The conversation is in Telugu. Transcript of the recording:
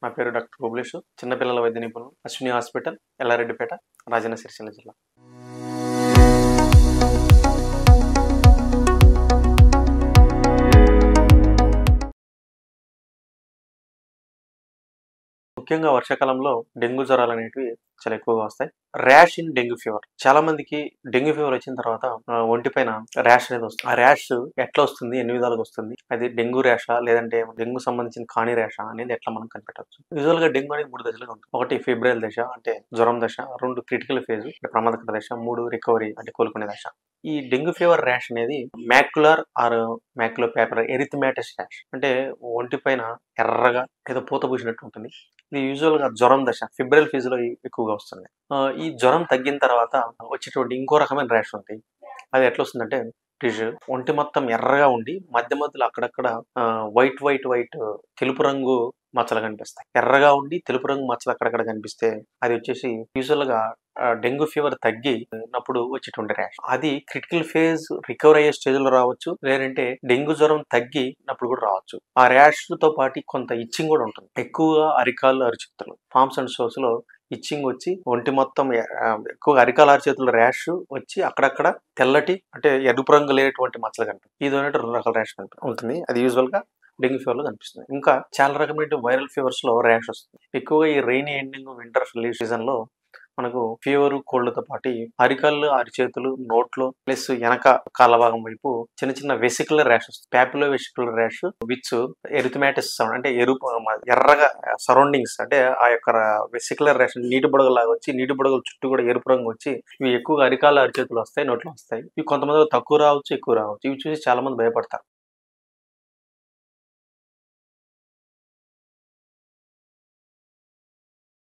నా పేరు డాక్టర్ భువనేష్. చిన్నపిల్లల వైద్య నిపుణులు, అశ్విని హాస్పిటల్, ఎల్లారెడ్డిపేట, రాజన్న సిరిసిల్ల జిల్లా. ముఖ్యంగా వర్షాకాలంలో డెంగ్యూ జ్వరాలు అనేటివి చాలా ఎక్కువగా వస్తాయి. Rash in dengue fever. చాలా మందికి డెంగ్యూ ఫీవర్ వచ్చిన తర్వాత ఒంటి పైన ర్యాష్ అనేది వస్తుంది. ఆ ర్యాష్ ఎట్లా వస్తుంది, ఎన్ని విధాలుగా వస్తుంది, అది డెంగ్యూ ర్యాషా లేదంటే డెంగ్యూ సంబంధించిన కాని ర్యాషా అనేది ఎట్లా మనం కనిపెట్టవచ్చు. యూజువల్ గా డెంగ్యూ అనేది 3 దశలుగా ఉంటుంది. 1 ఫిబ్రవరి దశ అంటే జ్వరం దశ, 2 క్రిటికల్ ఫేజ్ అంటే ప్రమాదకర దశ, 3 రికవరీ అంటే కోలుకునే దశ. ఈ డెంగ్యూ ఫీవర్ ర్యాష్ అనేది మ్యాక్యులర్ ఆర్ మ్యాక్యులో పేపర్ ఎరిథమాటస్ ర్యాష్ అంటే ఒంటి పైన ఎర్రగా ఏదో పూత పూసినట్టు ఉంటుంది. ఇది యూజువల్ గా జ్వరం దశ ఫిబ్రవరి ఫేజ్ లో ఎక్కువగా వస్తుంది. ఈ జ్వరం తగ్గిన తర్వాత వచ్చేటువంటి ఇంకో రకమైన ర్యాష్ ఉంది. అది ఎట్లా వస్తుందంటే ఒంటి మొత్తం ఎర్రగా ఉండి మధ్యలో అక్కడక్కడ వైట్ తెలుపు రంగు మచ్చలు కనిపిస్తాయి. ఎర్రగా ఉండి తెలుపు రంగు మచ్చలు అక్కడక్కడ కనిపిస్తే అది వచ్చేసి యూజువల్ గా డెంగ్యూ ఫీవర్ తగ్గినప్పుడు వచ్చేటువంటి ర్యాష్. అది క్రిటికల్ ఫేజ్ రికవర్ అయ్యే స్టేజ్ లో రావచ్చు, లేదంటే డెంగ్యూ జ్వరం తగ్గినప్పుడు కూడా రావచ్చు. ఆ ర్యాష్ తో పాటు కొంత ఇచ్చింగ్ కూడా ఉంటుంది. ఎక్కువగా అరికాళ్ళు, అరిచేతులు, పామ్స్ అండ్ షోస్ లో ఇచ్చింగ్ వచ్చి ఒంటి మొత్తం ఎక్కువగా అరికాల అరిచేతుల ర్యాష్ వచ్చి అక్కడక్కడ తెల్లటి అంటే ఎరుపు రంగు లేనటువంటి మచ్చలు కనిపిస్తుంది. ఇది 2 రకాల ర్యాష్ ఉంటుంది. అది యూజువల్ గా డెంగ్యూ ఫీవర్ లో కనిపిస్తుంది. ఇంకా చాలా రకమైన వైరల్ ఫీవర్స్ లో ర్యాష్ వస్తుంది. ఎక్కువగా ఈ రెయినీ ఎండింగ్, వింటర్ సీజన్ లో మనకు ఫీవర్, కోల్డ్ తో పాటు అరికాళ్ళు, అరిచేతులు, నోట్లో ప్లస్ వెనక కాళ్ళ భాగం వైపు చిన్న చిన్న వెసికులర్ ర్యాష్ వస్తుంది. ప్యాపులో వెసికులర్ ర్యాష్ విచ్ ఎరిథమాటస్ అంటే ఎర్రగా సరౌండింగ్స్ అంటే ఆ యొక్క వెసికులర్ ర్యాష్ నీటి బుడగలాగా వచ్చి నీటి బుడగల చుట్టూ కూడా ఎరుపు రంగు వచ్చి ఇవి ఎక్కువగా అరికాళ్ళు, అరిచేతులు వస్తాయి, నోట్లో వస్తాయి. ఇవి కొంతమంది తక్కువ రావచ్చు, ఎక్కువ రావచ్చు. ఇవి చూసి చాలా మంది భయపడతారు.